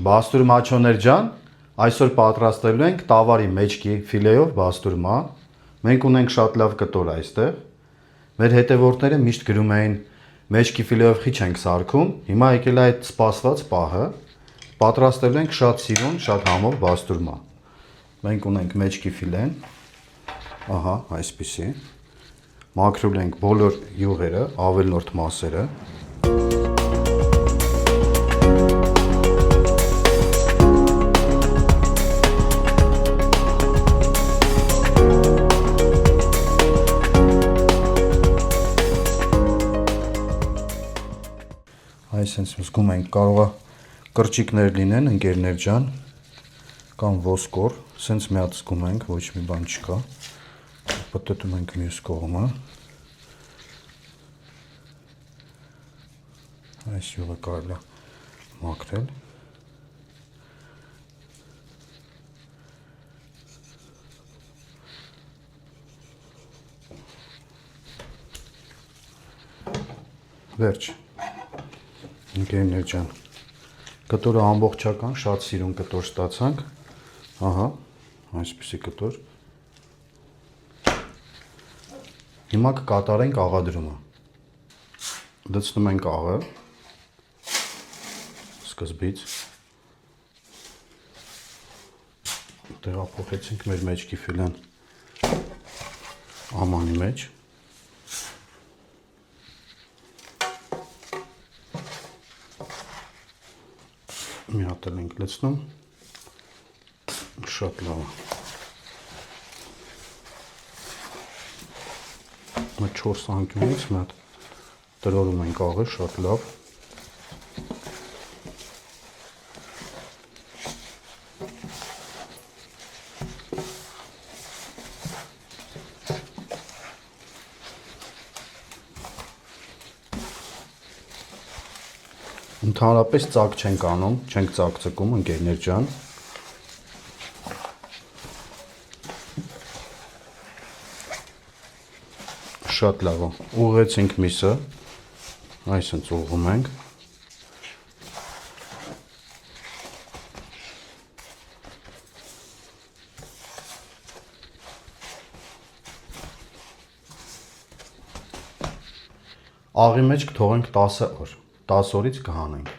Բաստուրմ աջոներ ջան, այսօր պատրաստելու ենք տավարի մեջքի ֆիլեով բաստուրմա։ Մենք ունենք շատ լավ կտոր այստեղ։ Մեր հետևորդները միշտ գրում էին մեջքի ֆիլեով խիչ ենք սարքում։ Հիմա եկել է այդ սպասված պահը։ Պատրաստելու ենք շատ սիրուն, շատ համով բաստուրմա։ Մենք ունենք մեջքի ֆիլեն։ Ահա, այսպիսի։ Մաքրում ենք բոլոր յուղերը, ավելորդ մասերը։ Այսինքն զգում ենք կարող է կրճիկներ լինեն, ընկերներ ջան, կամ ոսկոր, սենց մի հատ զգում ենք, ոչ մի բան չկա։ Պտտում ենք մյուս կողմը։ Այս յուղը կարելի է մաքրել։ Վերջ։ Ընկերներ ջան, կտորը ամբողջական, շատ սիրուն կտոր ստացանք, ահա, այսպիսի կտոր, հիմա կկատարենք աղադրումը, լցնում ենք աղը, սկզբից, տեղափոխեցինք մեր մեջքի ֆիլեն ամանի մեջ, մի հատ ենք լցնում, շատ լավ է, 4 անկյունից մի հատ տրորում ենք աղը, շատ լավ, Ընդհանրապես ծակ չենք անում, չենք ծակծկում, ընկերներ ջան։ Շատ լավ է։ Ուղղեցինք միսը, այսինքն ուղղում ենք։ Աղի մեջ կթողենք 10 օր, 10 օրից կհանենք։